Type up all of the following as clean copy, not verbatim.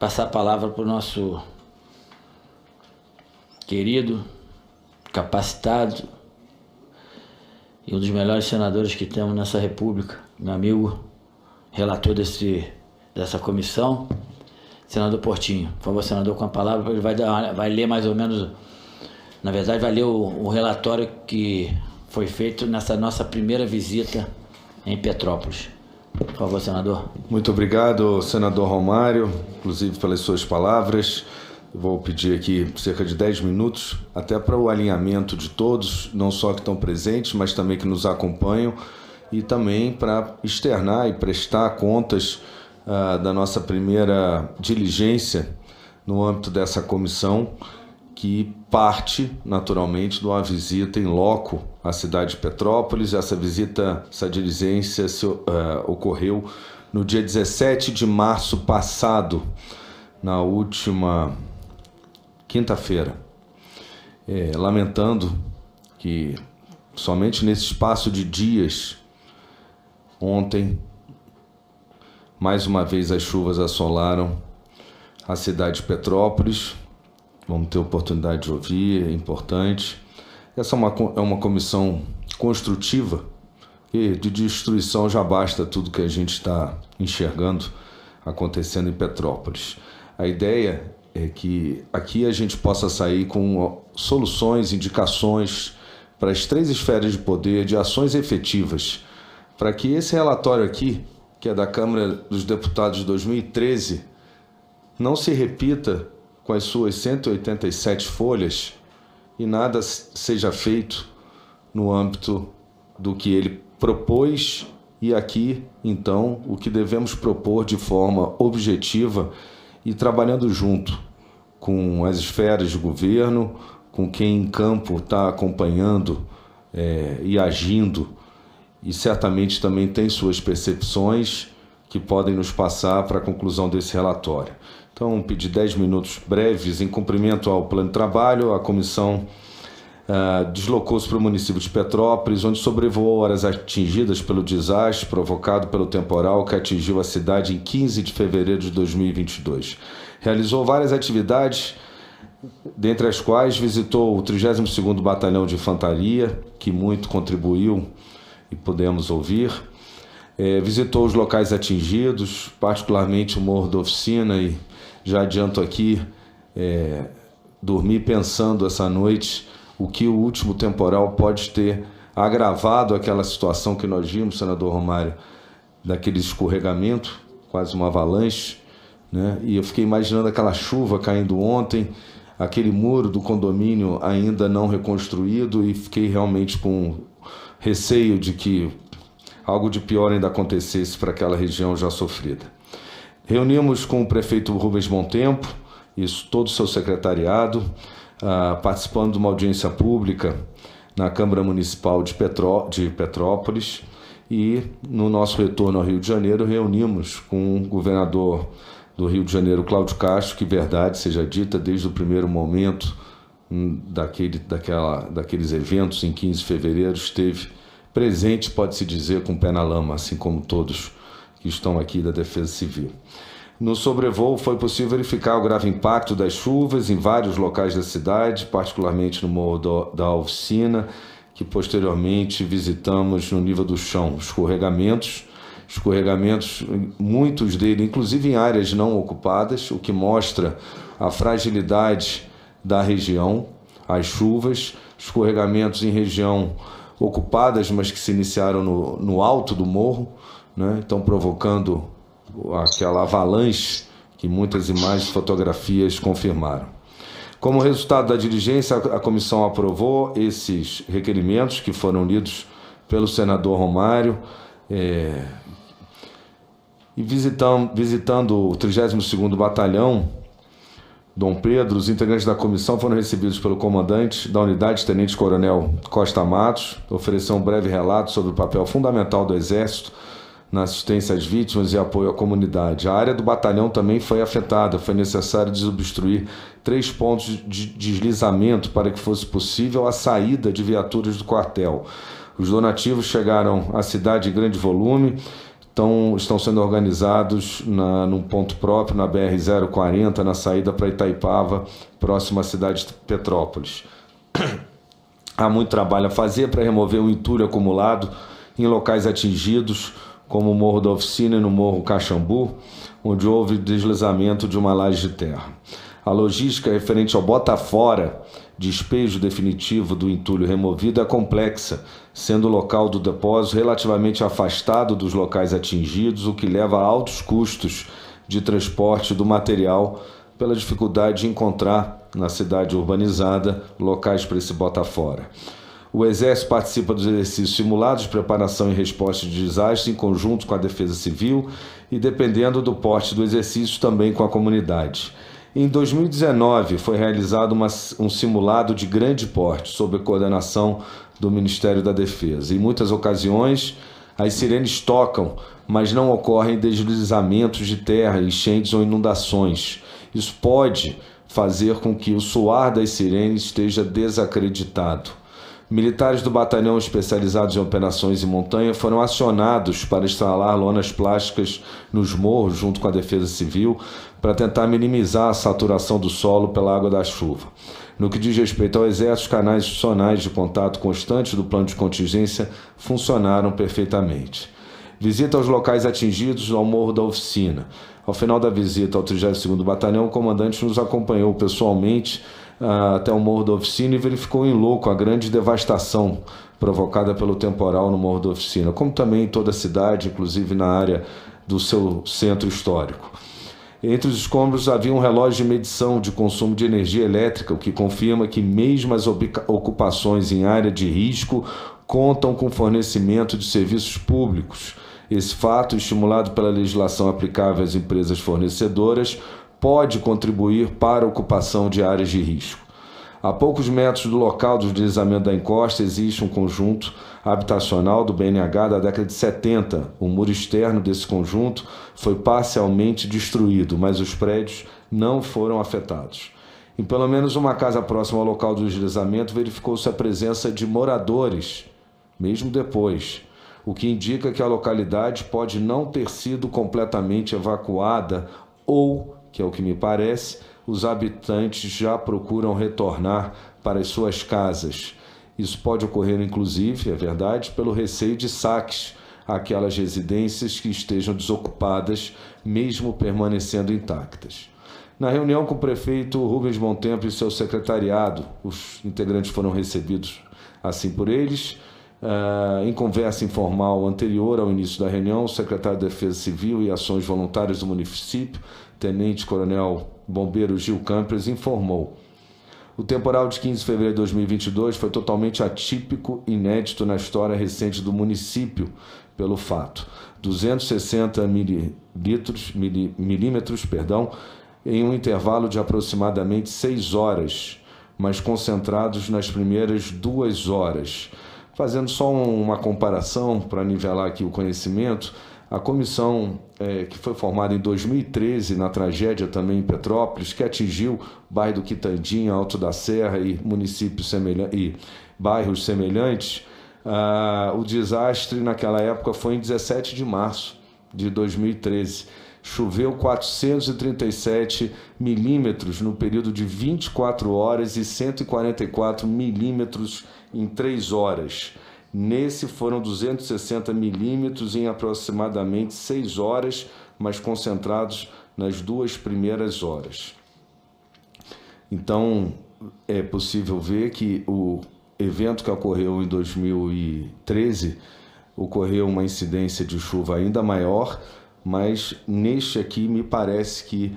Passar a palavra para o nosso querido, capacitado e um dos melhores senadores que temos nessa república, meu amigo, relator dessa comissão, senador Portinho. Por favor, senador, com a palavra, ele vai ler mais ou menos, na verdade vai ler o relatório que foi feito nessa nossa primeira visita em Petrópolis. Por favor, senador. Muito obrigado, senador Romário, inclusive pelas suas palavras. Vou pedir aqui cerca de 10 minutos, até para o alinhamento de todos, não só que estão presentes, mas também que nos acompanham, e também para externar e prestar contas da nossa primeira diligência no âmbito dessa comissão, que parte, naturalmente, de uma visita em loco à cidade de Petrópolis. Essa diligência ocorreu no dia 17 de março passado, na última quinta-feira. Lamentando que somente nesse espaço de dias, ontem, mais uma vez as chuvas assolaram a cidade de Petrópolis. Vamos ter oportunidade de ouvir, é importante. Essa é uma comissão construtiva, e de destruição já basta tudo que a gente está enxergando acontecendo em Petrópolis. A ideia é que aqui a gente possa sair com soluções, indicações para as 3 esferas de poder, de ações efetivas, para que esse relatório aqui, que é da Câmara dos Deputados de 2013, não se repita com as suas 187 folhas e nada seja feito no âmbito do que ele propôs. E aqui, então, o que devemos propor de forma objetiva e trabalhando junto com as esferas de governo, com quem em campo está acompanhando e agindo, e certamente também tem suas percepções que podem nos passar para a conclusão desse relatório. Então, pedir 10 minutos breves em cumprimento ao plano de trabalho. A comissão deslocou-se para o município de Petrópolis, onde sobrevoou áreas atingidas pelo desastre provocado pelo temporal que atingiu a cidade em 15 de fevereiro de 2022. Realizou várias atividades, dentre as quais visitou o 32º Batalhão de Infantaria, que muito contribuiu e pudemos ouvir. Visitou os locais atingidos, particularmente o Morro da Oficina, e já adianto aqui, dormi pensando essa noite o que o último temporal pode ter agravado aquela situação que nós vimos, senador Romário, daquele escorregamento, quase uma avalanche, né? E eu fiquei imaginando aquela chuva caindo ontem, aquele muro do condomínio ainda não reconstruído, e fiquei realmente com receio de que algo de pior ainda acontecesse para aquela região já sofrida. Reunimos com o prefeito Rubens Bom Tempo, todo o seu secretariado, participando de uma audiência pública na Câmara Municipal de Petrópolis, e no nosso retorno ao Rio de Janeiro reunimos com o governador do Rio de Janeiro, Cláudio Castro, que, verdade seja dita, desde o primeiro momento daqueles eventos em 15 de fevereiro, esteve presente, pode-se dizer, com o pé na lama, assim como todos que estão aqui da Defesa Civil. No sobrevoo foi possível verificar o grave impacto das chuvas em vários locais da cidade, particularmente no Morro da Oficina, que posteriormente visitamos no nível do chão. Escorregamentos, muitos deles, inclusive em áreas não ocupadas, o que mostra a fragilidade da região, as chuvas, escorregamentos em região ocupadas, mas que se iniciaram no alto do morro, né? Então provocando aquela avalanche que muitas imagens e fotografias confirmaram. Como resultado da diligência, a comissão aprovou esses requerimentos que foram lidos pelo senador Romário, e visitando o 32º Batalhão Dom Pedro, os integrantes da comissão foram recebidos pelo comandante da unidade, tenente-coronel Costa Matos, ofereceu um breve relato sobre o papel fundamental do Exército na assistência às vítimas e apoio à comunidade. A área do batalhão também foi afetada, foi necessário desobstruir 3 pontos de deslizamento para que fosse possível a saída de viaturas do quartel. Os donativos chegaram à cidade em grande volume, estão sendo organizados num ponto próprio, na BR-040, na saída para Itaipava, próximo à cidade de Petrópolis. Há muito trabalho a fazer para remover o entulho acumulado em locais atingidos, como o Morro da Oficina e no Morro Caxambu, onde houve deslizamento de uma laje de terra. A logística referente ao bota-fora, despejo definitivo do entulho removido, é complexa, sendo o local do depósito relativamente afastado dos locais atingidos, o que leva a altos custos de transporte do material pela dificuldade de encontrar na cidade urbanizada locais para esse bota-fora. O Exército participa dos exercícios simulados de preparação e resposta de desastre em conjunto com a Defesa Civil e, dependendo do porte do exercício, também com a comunidade. Em 2019, foi realizado um simulado de grande porte sob a coordenação do Ministério da Defesa. Em muitas ocasiões, as sirenes tocam, mas não ocorrem deslizamentos de terra, enchentes ou inundações. Isso pode fazer com que o soar das sirenes esteja desacreditado. Militares do batalhão especializados em operações em montanha foram acionados para instalar lonas plásticas nos morros junto com a Defesa Civil para tentar minimizar a saturação do solo pela água da chuva. No que diz respeito ao Exército, os canais institucionais de contato constante do plano de contingência funcionaram perfeitamente. Visita aos locais atingidos ao Morro da Oficina. Ao final da visita ao 32º Batalhão, o comandante nos acompanhou pessoalmente até o Morro da Oficina e verificou em loco a grande devastação provocada pelo temporal no Morro da Oficina, como também em toda a cidade, inclusive na área do seu centro histórico. Entre os escombros havia um relógio de medição de consumo de energia elétrica, o que confirma que mesmo as ocupações em área de risco contam com fornecimento de serviços públicos. Esse fato, estimulado pela legislação aplicável às empresas fornecedoras, pode contribuir para a ocupação de áreas de risco. A poucos metros do local do deslizamento da encosta existe um conjunto habitacional do BNH da década de 70. O muro externo desse conjunto foi parcialmente destruído, mas os prédios não foram afetados. Em pelo menos uma casa próxima ao local do deslizamento, verificou-se a presença de moradores, mesmo depois, o que indica que a localidade pode não ter sido completamente evacuada ou, que é o que me parece, os habitantes já procuram retornar para as suas casas. Isso pode ocorrer, inclusive, é verdade, pelo receio de saques àquelas residências que estejam desocupadas, mesmo permanecendo intactas. Na reunião com o prefeito Rubens Montempo e seu secretariado, os integrantes foram recebidos assim por eles. Em conversa informal anterior ao início da reunião, o secretário de Defesa Civil e Ações Voluntárias do município, Tenente-Coronel Bombeiro Gil Campos, informou: o temporal de 15 de fevereiro de 2022 foi totalmente atípico e inédito na história recente do município, pelo fato 260 milímetros, em um intervalo de aproximadamente 6 horas, mas concentrados nas primeiras 2 horas. Fazendo só uma comparação para nivelar aqui o conhecimento, a comissão que foi formada em 2013 na tragédia também em Petrópolis, que atingiu o bairro do Quitandinha, Alto da Serra e municípios e bairros semelhantes, o desastre naquela época foi em 17 de março de 2013. Choveu 437 milímetros no período de 24 horas e 144 milímetros em 3 horas. Nesse foram 260 milímetros em aproximadamente 6 horas, mas concentrados nas 2 primeiras horas. Então, é possível ver que o evento que ocorreu em 2013 ocorreu uma incidência de chuva ainda maior, mas neste aqui me parece que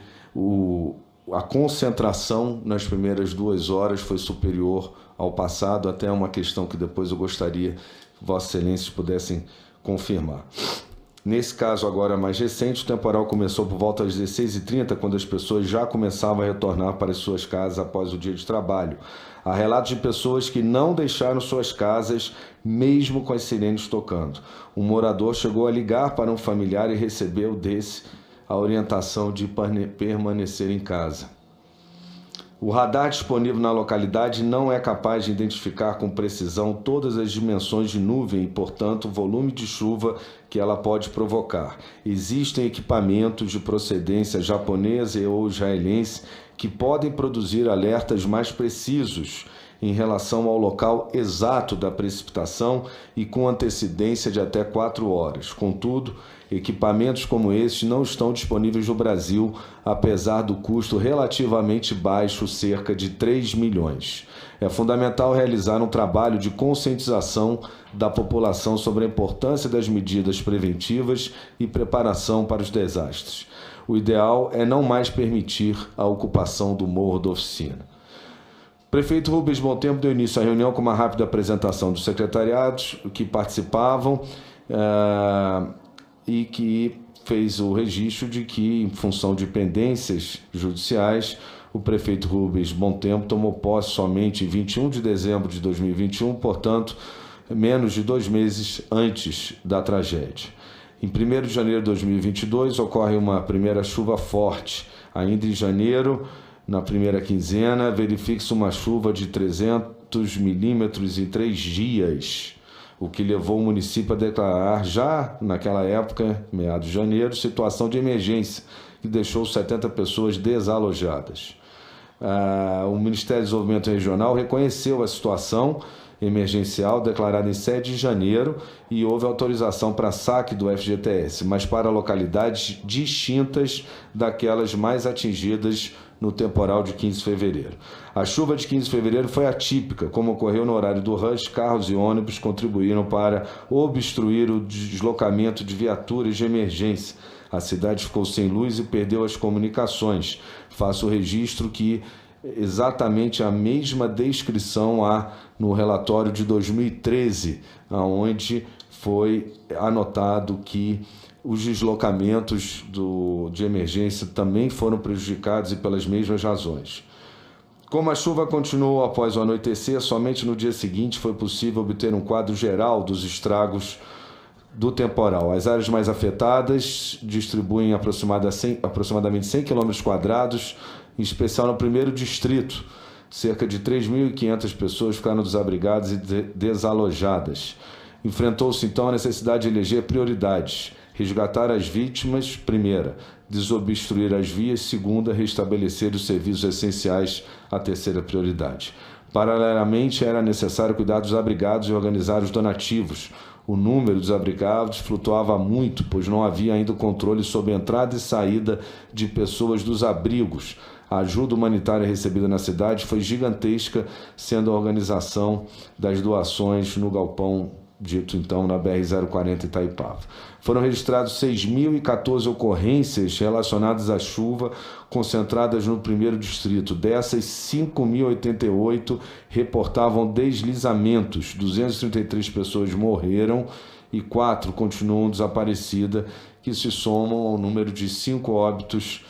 a concentração nas primeiras 2 horas foi superior ao passado, até uma questão que depois eu gostaria que Vossa Excelência pudessem confirmar. Nesse caso agora mais recente, o temporal começou por volta das 16h30, quando as pessoas já começavam a retornar para as suas casas após o dia de trabalho. Há relatos de pessoas que não deixaram suas casas, mesmo com as sirenes tocando. Um morador chegou a ligar para um familiar e recebeu desse a orientação de permanecer em casa. O radar disponível na localidade não é capaz de identificar com precisão todas as dimensões de nuvem e, portanto, o volume de chuva que ela pode provocar. Existem equipamentos de procedência japonesa ou israelense que podem produzir alertas mais precisos em relação ao local exato da precipitação e com antecedência de até 4 horas. Contudo, equipamentos como estes não estão disponíveis no Brasil, apesar do custo relativamente baixo, cerca de 3 milhões. É fundamental realizar um trabalho de conscientização da população sobre a importância das medidas preventivas e preparação para os desastres. O ideal é não mais permitir a ocupação do Morro da Oficina. O prefeito Rubens Bom Tempo deu início à reunião com uma rápida apresentação dos secretariados que participavam e que fez o registro de que, em função de pendências judiciais, o prefeito Rubens Bom Tempo tomou posse somente em 21 de dezembro de 2021, portanto, menos de 2 meses antes da tragédia. Em 1º de janeiro de 2022, ocorre uma primeira chuva forte. Ainda em janeiro, na primeira quinzena, verifica-se uma chuva de 300 milímetros em 3 dias, o que levou o município a declarar, já naquela época, meados de janeiro, situação de emergência, que deixou 70 pessoas desalojadas. O Ministério do Desenvolvimento Regional reconheceu a situação emergencial declarada em 7 de janeiro e houve autorização para saque do FGTS, mas para localidades distintas daquelas mais atingidas no temporal de 15 de fevereiro. A chuva de 15 de fevereiro foi atípica, como ocorreu no horário do rush, carros e ônibus contribuíram para obstruir o deslocamento de viaturas de emergência. A cidade ficou sem luz e perdeu as comunicações. Faço o registro que exatamente a mesma descrição há no relatório de 2013, onde foi anotado que os deslocamentos de emergência também foram prejudicados e pelas mesmas razões. Como a chuva continuou após o anoitecer, somente no dia seguinte foi possível obter um quadro geral dos estragos do temporal. As áreas mais afetadas distribuem aproximadamente 100 km², em especial no primeiro distrito. Cerca de 3.500 pessoas ficaram desabrigadas e desalojadas. Enfrentou-se então a necessidade de eleger prioridades. Resgatar as vítimas, primeira, desobstruir as vias, segunda, restabelecer os serviços essenciais, a terceira prioridade. Paralelamente, era necessário cuidar dos abrigados e organizar os donativos. O número dos abrigados flutuava muito, pois não havia ainda o controle sobre a entrada e saída de pessoas dos abrigos. A ajuda humanitária recebida na cidade foi gigantesca, sendo a organização das doações no galpão dito então na BR-040 Itaipava. Foram registrados 6.014 ocorrências relacionadas à chuva, concentradas no primeiro distrito. Dessas, 5.088 reportavam deslizamentos, 233 pessoas morreram e 4 continuam desaparecidas, que se somam ao número de 5 óbitos,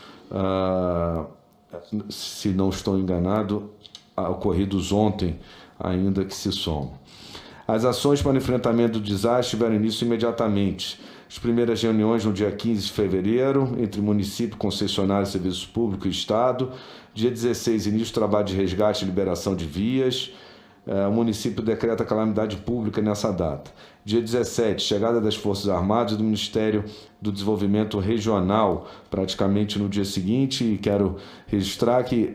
se não estou enganado, ocorridos ontem, ainda que se somam. As ações para o enfrentamento do desastre tiveram início imediatamente. As primeiras reuniões no dia 15 de fevereiro, entre município, concessionário, serviços públicos e Estado. Dia 16, início do trabalho de resgate e liberação de vias. O município decreta calamidade pública nessa data. Dia 17, chegada das Forças Armadas e do Ministério do Desenvolvimento Regional, praticamente no dia seguinte, e quero registrar que,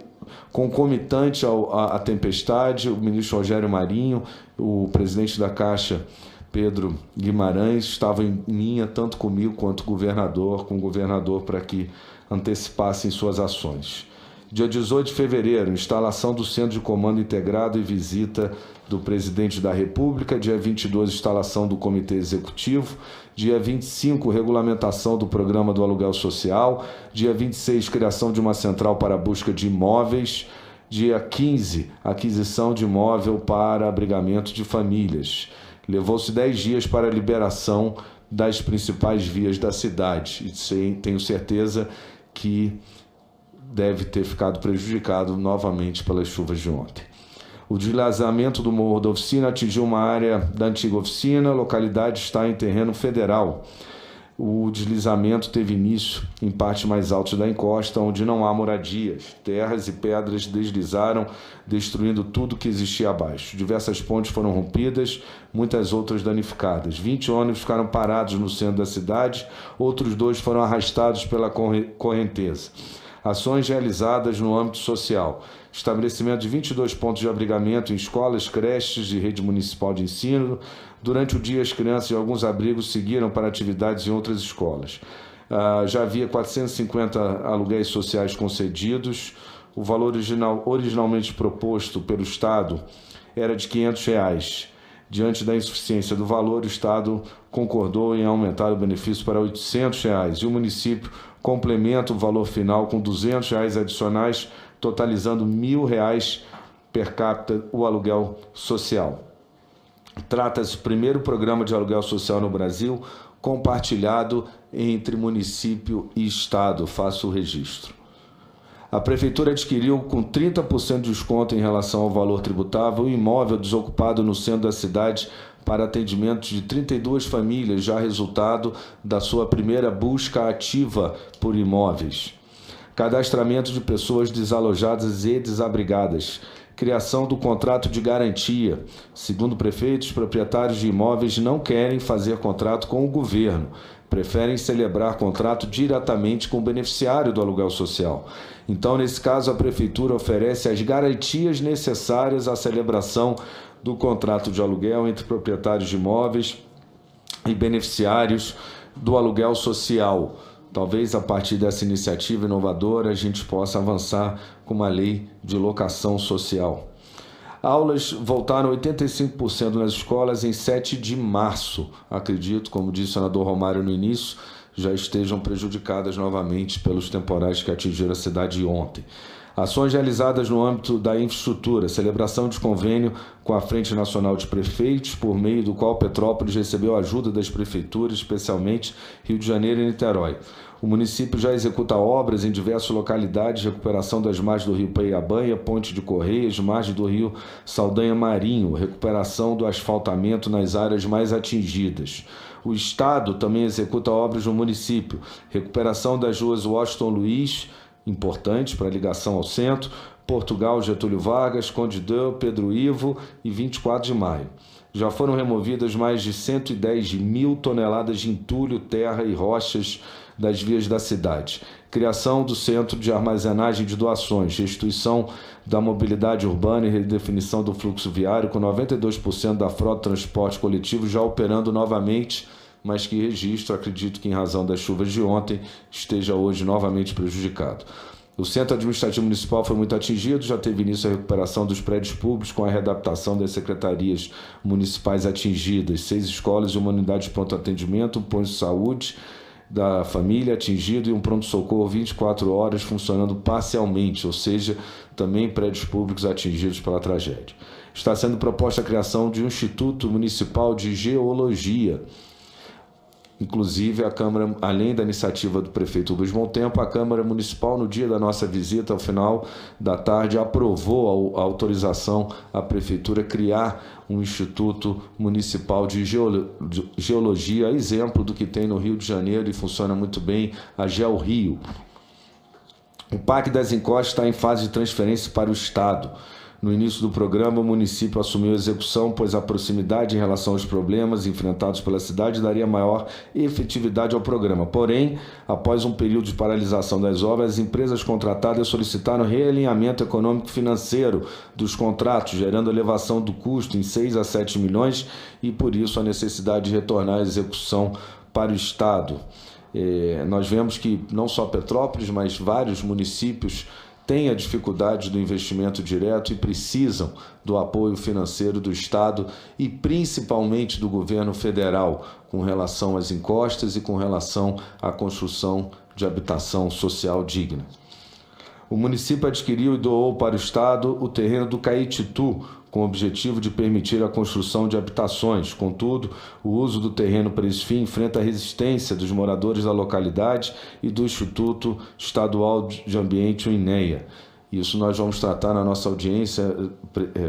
concomitante à tempestade, o ministro Rogério Marinho, o presidente da Caixa, Pedro Guimarães, estavam em linha tanto comigo quanto com o governador, para que antecipassem suas ações. Dia 18 de fevereiro, instalação do Centro de Comando Integrado e visita do Presidente da República. Dia 22, instalação do Comitê Executivo. Dia 25, regulamentação do Programa do Aluguel Social. Dia 26, criação de uma central para a busca de imóveis. Dia 15, aquisição de imóvel para abrigamento de famílias. Levou-se 10 dias para a liberação das principais vias da cidade. E tenho certeza que deve ter ficado prejudicado novamente pelas chuvas de ontem. O deslizamento do Morro da Oficina atingiu uma área da antiga oficina, a localidade está em terreno federal. o deslizamento teve início em partes mais altas da encosta, onde não há moradias. Terras e pedras deslizaram, destruindo tudo que existia abaixo. Diversas pontes foram rompidas, muitas outras danificadas. 20 ônibus ficaram parados no centro da cidade, outros 2 foram arrastados pela correnteza. Ações realizadas no âmbito social. Estabelecimento de 22 pontos de abrigamento em escolas, creches e rede municipal de ensino. Durante o dia, as crianças de alguns abrigos seguiram para atividades em outras escolas. Já havia 450 aluguéis sociais concedidos. O valor originalmente proposto pelo Estado era de R$ 500. Diante da insuficiência do valor, o Estado concordou em aumentar o benefício para R$ 800 e o município complementa o valor final com R$ 200 adicionais, totalizando R$ 1.000 per capita o aluguel social. Trata-se do primeiro programa de aluguel social no Brasil compartilhado entre município e Estado. Faço o registro. A Prefeitura adquiriu com 30% de desconto em relação ao valor tributável um imóvel desocupado no centro da cidade para atendimento de 32 famílias, já resultado da sua primeira busca ativa por imóveis. Cadastramento de pessoas desalojadas e desabrigadas. Criação do contrato de garantia. Segundo o prefeito, os proprietários de imóveis não querem fazer contrato com o governo. Preferem celebrar contrato diretamente com o beneficiário do aluguel social. Então, nesse caso, a Prefeitura oferece as garantias necessárias à celebração do contrato de aluguel entre proprietários de imóveis e beneficiários do aluguel social. Talvez a partir dessa iniciativa inovadora a gente possa avançar com uma lei de locação social. Aulas voltaram 85% nas escolas em 7 de março. Acredito, como disse o senador Romário no início, já estejam prejudicadas novamente pelos temporais que atingiram a cidade ontem. Ações realizadas no âmbito da infraestrutura, celebração de convênio com a Frente Nacional de Prefeitos, por meio do qual Petrópolis recebeu ajuda das prefeituras, especialmente Rio de Janeiro e Niterói. O município já executa obras em diversas localidades, recuperação das margens do rio Peiabanha, Ponte de Correias, margem do rio Saldanha Marinho, recuperação do asfaltamento nas áreas mais atingidas. O Estado também executa obras no município, recuperação das ruas Washington Luiz, importante para a ligação ao centro, Portugal, Getúlio Vargas, Conde d'Eu, Pedro Ivo e 24 de maio. Já foram removidas mais de 110.000 toneladas de entulho, terra e rochas das vias da cidade. Criação do Centro de Armazenagem de Doações, restituição da mobilidade urbana e redefinição do fluxo viário, com 92% da frota de transporte coletivo já operando novamente, mas que registro, acredito que em razão das chuvas de ontem, esteja hoje novamente prejudicado. O Centro Administrativo Municipal foi muito atingido, já teve início a recuperação dos prédios públicos com a readaptação das secretarias municipais atingidas, 6 escolas e uma unidade de pronto atendimento, um posto de saúde da família atingido e um pronto-socorro 24 horas funcionando parcialmente, ou seja, também prédios públicos atingidos pela tragédia. Está sendo proposta a criação de um Instituto Municipal de Geologia. Inclusive, a Câmara, além da iniciativa do prefeito Luiz Montempo, a Câmara Municipal, no dia da nossa visita, ao final da tarde, aprovou a autorização à Prefeitura criar um Instituto Municipal de Geologia, exemplo do que tem no Rio de Janeiro e funciona muito bem, a GeoRio. O Parque das Encostas está em fase de transferência para o Estado. No início do programa, o município assumiu a execução, pois a proximidade em relação aos problemas enfrentados pela cidade daria maior efetividade ao programa. Porém, após um período de paralisação das obras, as empresas contratadas solicitaram realinhamento econômico-financeiro dos contratos, gerando elevação do custo em 6 a 7 milhões e, por isso, a necessidade de retornar à execução para o Estado. Nós vemos que não só Petrópolis, mas vários municípios têm a dificuldade do investimento direto e precisam do apoio financeiro do Estado e principalmente do governo federal com relação às encostas e com relação à construção de habitação social digna. O município adquiriu e doou para o Estado o terreno do Caetitu, com o objetivo de permitir a construção de habitações. Contudo, o uso do terreno para esse fim enfrenta a resistência dos moradores da localidade e do Instituto Estadual de Ambiente, o INEA. Isso nós vamos tratar na nossa audiência,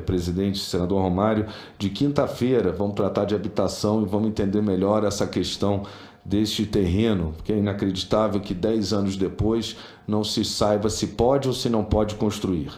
presidente, senador Romário, de quinta-feira. Vamos tratar de habitação e vamos entender melhor essa questão deste terreno, que é inacreditável que 10 anos depois não se saiba se pode ou se não pode construir.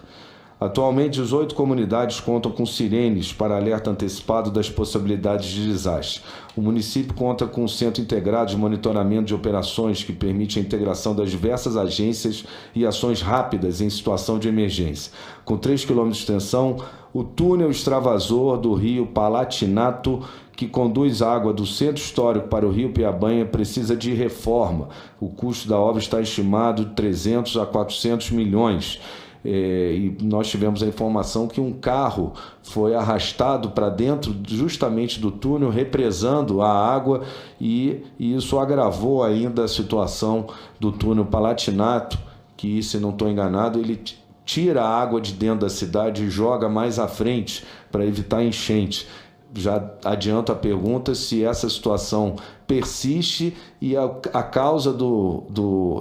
Atualmente, 18 comunidades contam com sirenes para alerta antecipado das possibilidades de desastre. O município conta com um centro integrado de monitoramento de operações que permite a integração das diversas agências e ações rápidas em situação de emergência. Com 3 km de extensão, o túnel extravasor do rio Palatinato, que conduz água do centro histórico para o rio Piabanha, precisa de reforma. O custo da obra está estimado de 300 a 400 milhões. E nós tivemos a informação que um carro foi arrastado para dentro justamente do túnel, represando a água, e isso agravou ainda a situação do túnel Palatinato, que, se não estou enganado, ele tira a água de dentro da cidade e joga mais à frente para evitar enchente. Já adianto a pergunta se essa situação persiste e a causa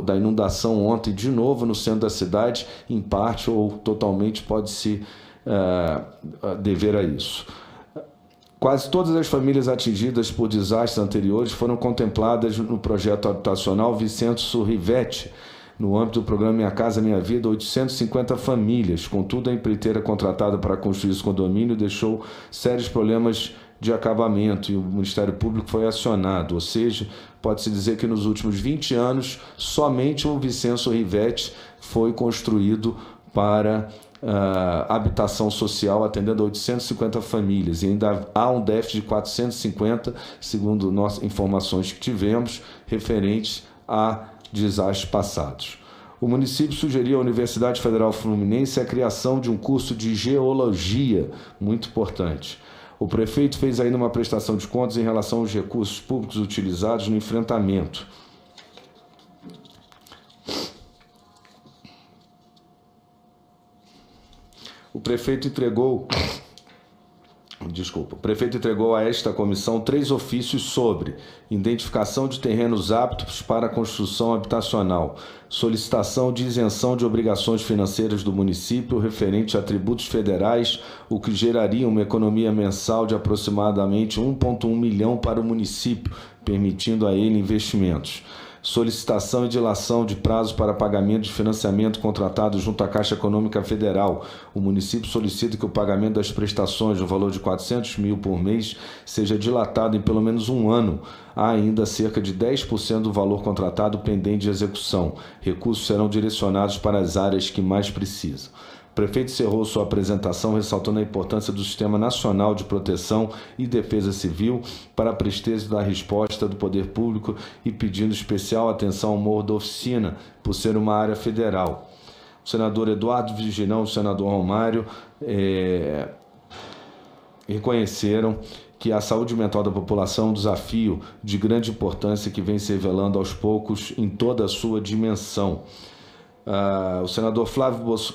da inundação ontem, de novo no centro da cidade, em parte ou totalmente pode-se dever a isso. Quase todas as famílias atingidas por desastres anteriores foram contempladas no projeto habitacional Vicenço Rivetti, no âmbito do programa Minha Casa Minha Vida, 850 famílias. Contudo, a empreiteira contratada para construir esse condomínio deixou sérios problemas de acabamento e o Ministério Público foi acionado. Ou seja, pode-se dizer que nos últimos 20 anos, somente o Vicenço Rivetti foi construído para habitação social, atendendo a 850 famílias. E ainda há um déficit de 450, segundo nossas informações que tivemos, referentes a desastres passados. O município sugeriu à Universidade Federal Fluminense a criação de um curso de geologia, muito importante. O prefeito fez ainda uma prestação de contas em relação aos recursos públicos utilizados no enfrentamento. O prefeito entregou a esta comissão 3 ofícios sobre identificação de terrenos aptos para a construção habitacional, solicitação de isenção de obrigações financeiras do município referente a tributos federais, o que geraria uma economia mensal de aproximadamente 1,1 milhão para o município, permitindo a ele investimentos. Solicitação e dilação de prazo para pagamento de financiamento contratado junto à Caixa Econômica Federal. O município solicita que o pagamento das prestações, no valor de 400 mil por mês, seja dilatado em pelo menos um ano. Há ainda cerca de 10% do valor contratado pendente de execução. Recursos serão direcionados para as áreas que mais precisam. O prefeito encerrou sua apresentação ressaltando a importância do Sistema Nacional de Proteção e Defesa Civil para a presteza da resposta do poder público e pedindo especial atenção ao Morro da Oficina, por ser uma área federal. O senador Eduardo Vigilão e o senador Romário reconheceram que a saúde mental da população é um desafio de grande importância que vem se revelando aos poucos em toda a sua dimensão.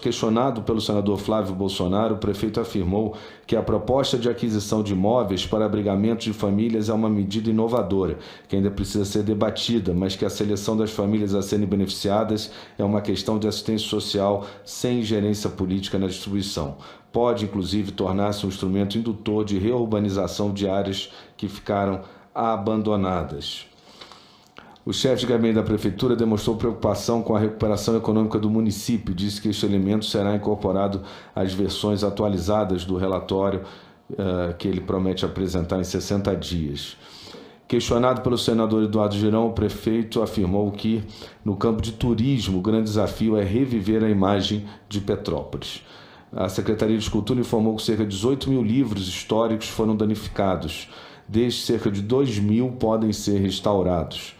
Questionado pelo senador Flávio Bolsonaro, o prefeito afirmou que a proposta de aquisição de imóveis para abrigamento de famílias é uma medida inovadora, que ainda precisa ser debatida, mas que a seleção das famílias a serem beneficiadas é uma questão de assistência social sem ingerência política na distribuição. Pode, inclusive, tornar-se um instrumento indutor de reurbanização de áreas que ficaram abandonadas. O chefe de gabinete da Prefeitura demonstrou preocupação com a recuperação econômica do município e disse que este elemento será incorporado às versões atualizadas do relatório que ele promete apresentar em 60 dias. Questionado pelo senador Eduardo Girão, o prefeito afirmou que, no campo de turismo, o grande desafio é reviver a imagem de Petrópolis. A Secretaria de Cultura informou que cerca de 18 mil livros históricos foram danificados. Destes, cerca de 2 mil podem ser restaurados.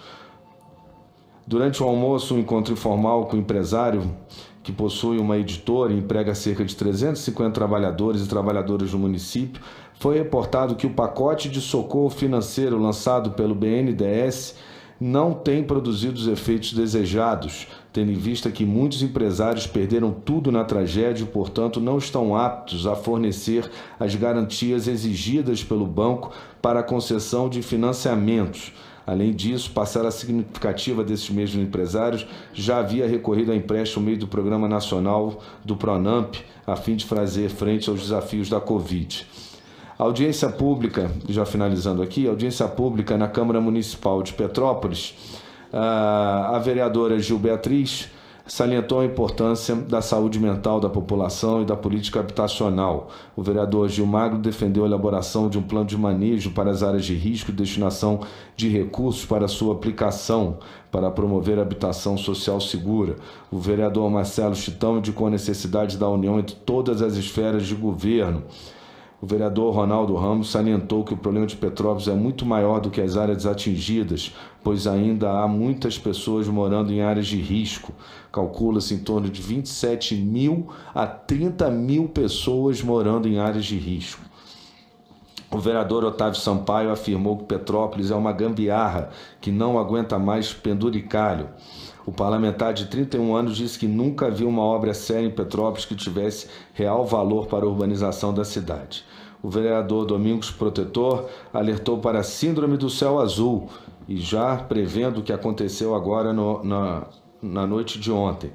Durante o almoço, um encontro informal com o empresário que possui uma editora e emprega cerca de 350 trabalhadores e trabalhadoras do município, foi reportado que o pacote de socorro financeiro lançado pelo BNDES não tem produzido os efeitos desejados, tendo em vista que muitos empresários perderam tudo na tragédia e, portanto, não estão aptos a fornecer as garantias exigidas pelo banco para a concessão de financiamentos. Além disso, parcela significativa desses mesmos empresários já havia recorrido a empréstimo meio do Programa Nacional do PRONAMP, a fim de fazer frente aos desafios da Covid. Audiência pública, já finalizando aqui, audiência pública na Câmara Municipal de Petrópolis, a vereadora Gil Beatriz salientou a importância da saúde mental da população e da política habitacional. O vereador Gil Magro defendeu a elaboração de um plano de manejo para as áreas de risco e destinação de recursos para sua aplicação, para promover a habitação social segura. O vereador Marcelo Chitão indicou a necessidade da união entre todas as esferas de governo. O vereador Ronaldo Ramos salientou que o problema de Petrópolis é muito maior do que as áreas atingidas, pois ainda há muitas pessoas morando em áreas de risco. Calcula-se em torno de 27 mil a 30 mil pessoas morando em áreas de risco. O vereador Otávio Sampaio afirmou que Petrópolis é uma gambiarra que não aguenta mais penduricalho. O parlamentar de 31 anos disse que nunca viu uma obra séria em Petrópolis que tivesse real valor para a urbanização da cidade. O vereador Domingos Protetor alertou para a síndrome do céu azul e já prevendo o que aconteceu agora na noite de ontem.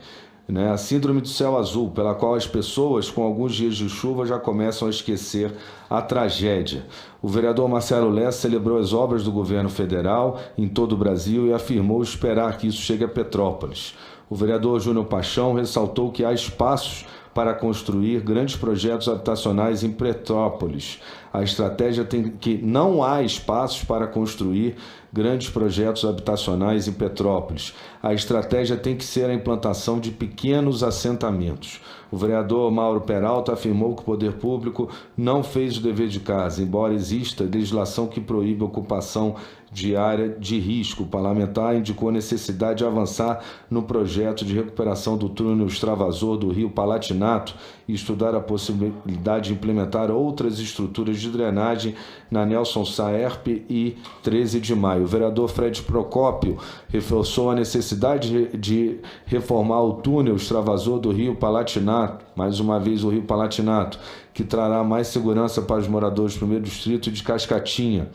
A síndrome do céu azul, pela qual as pessoas com alguns dias de chuva já começam a esquecer a tragédia. O vereador Marcelo Lessa celebrou as obras do governo federal em todo o Brasil e afirmou esperar que isso chegue a Petrópolis. O vereador Júnior Paixão ressaltou que há espaços para construir grandes projetos habitacionais em Petrópolis. A estratégia tem que não há espaços para construir grandes projetos habitacionais em Petrópolis. A estratégia tem que ser a implantação de pequenos assentamentos. O vereador Mauro Peralta afirmou que o poder público não fez o dever de casa, embora exista legislação que proíbe a ocupação de área de risco. O parlamentar indicou a necessidade de avançar no projeto de recuperação do túnel extravasor do rio Palatinato e estudar a possibilidade de implementar outras estruturas de drenagem na Nelson Saerp e 13 de maio. O vereador Fred Procópio reforçou a necessidade de reformar o túnel extravasor do rio Palatinato, mais uma vez o rio Palatinato, que trará mais segurança para os moradores do 1º Distrito e de Cascatinha.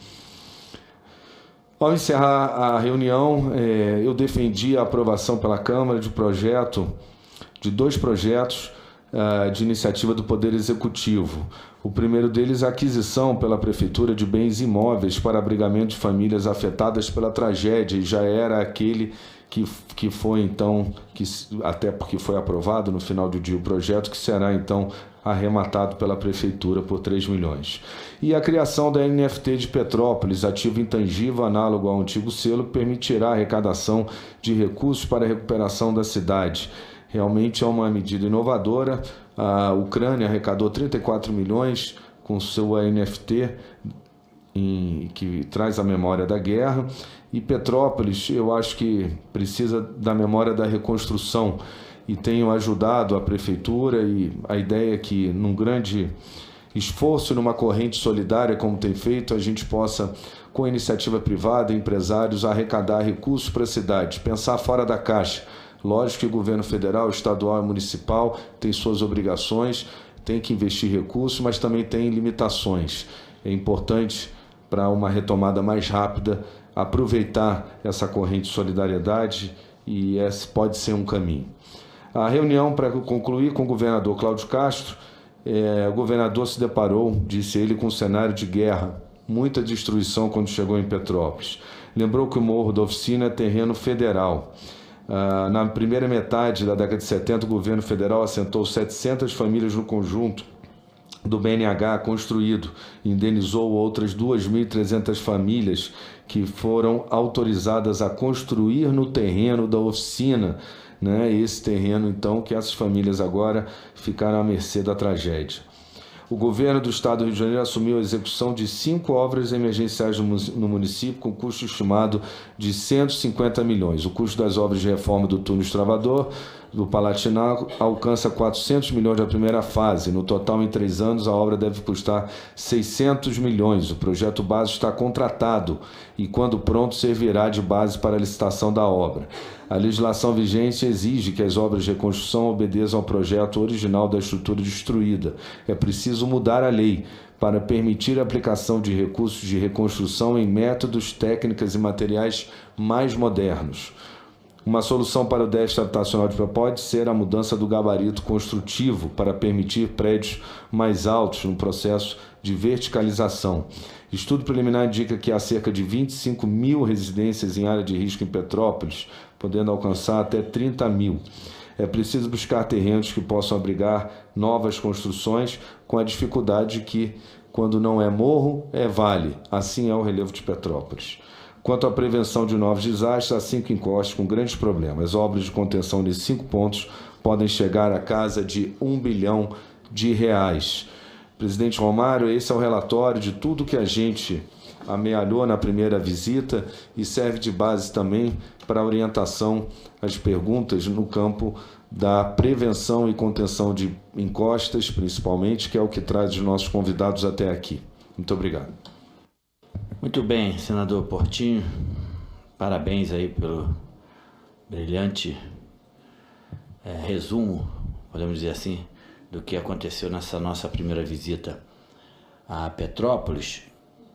Ao encerrar a reunião, eu defendi a aprovação pela Câmara de dois projetos de iniciativa do Poder Executivo. O primeiro deles é a aquisição pela Prefeitura de bens imóveis para abrigamento de famílias afetadas pela tragédia, e já era aquele que foi então, até porque foi aprovado no final do dia o projeto, que será então arrematado pela Prefeitura por 3 milhões. E a criação da NFT de Petrópolis, ativo intangível análogo ao antigo selo, que permitirá a arrecadação de recursos para a recuperação da cidade. Realmente é uma medida inovadora. A Ucrânia arrecadou 34 milhões com sua NFT, que traz a memória da guerra, e Petrópolis, eu acho que precisa da memória da reconstrução, e tenho ajudado a Prefeitura, e a ideia é que num grande esforço, numa corrente solidária como tem feito, a gente possa, com a iniciativa privada, empresários, arrecadar recursos para a cidade, pensar fora da caixa. Lógico que o governo federal, estadual e municipal tem suas obrigações, tem que investir recursos, mas também tem limitações. É importante, para uma retomada mais rápida, aproveitar essa corrente de solidariedade, e esse pode ser um caminho. A reunião, para concluir, com o governador Cláudio Castro, o governador se deparou, disse ele, com um cenário de guerra, muita destruição quando chegou em Petrópolis. Lembrou que o Morro da Oficina é terreno federal. Na primeira metade da década de 70, o governo federal assentou 700 famílias no conjunto do BNH construído, indenizou outras 2.300 famílias que foram autorizadas a construir no terreno da oficina, esse terreno, então, que essas famílias agora ficaram à mercê da tragédia. O governo do estado do Rio de Janeiro assumiu a execução de 5 obras emergenciais no município, com custo estimado de 150 milhões. O custo das obras de reforma do túnel extravador do Palatinato alcança 400 milhões da primeira fase. No total, em 3 anos, a obra deve custar 600 milhões. O projeto base está contratado e, quando pronto, servirá de base para a licitação da obra. A legislação vigente exige que as obras de reconstrução obedeçam ao projeto original da estrutura destruída. É preciso mudar a lei para permitir a aplicação de recursos de reconstrução em métodos, técnicas e materiais mais modernos. Uma solução para o déficit habitacional de Petrópolis pode ser a mudança do gabarito construtivo para permitir prédios mais altos no processo de verticalização. Estudo preliminar indica que há cerca de 25 mil residências em área de risco em Petrópolis, podendo alcançar até 30 mil. É preciso buscar terrenos que possam abrigar novas construções, com a dificuldade que, quando não é morro, é vale. Assim é o relevo de Petrópolis. Quanto à prevenção de novos desastres, há 5 encostas com grandes problemas. As obras de contenção nesses 5 pontos podem chegar à casa de R$1 bilhão. Presidente Romário, esse é o relatório de tudo que a gente amealhou na primeira visita e serve de base também para a orientação às perguntas no campo da prevenção e contenção de encostas, principalmente, que é o que traz os nossos convidados até aqui. Muito obrigado. Muito bem, senador Portinho. Parabéns aí pelo brilhante resumo, podemos dizer assim, do que aconteceu nessa nossa primeira visita a Petrópolis.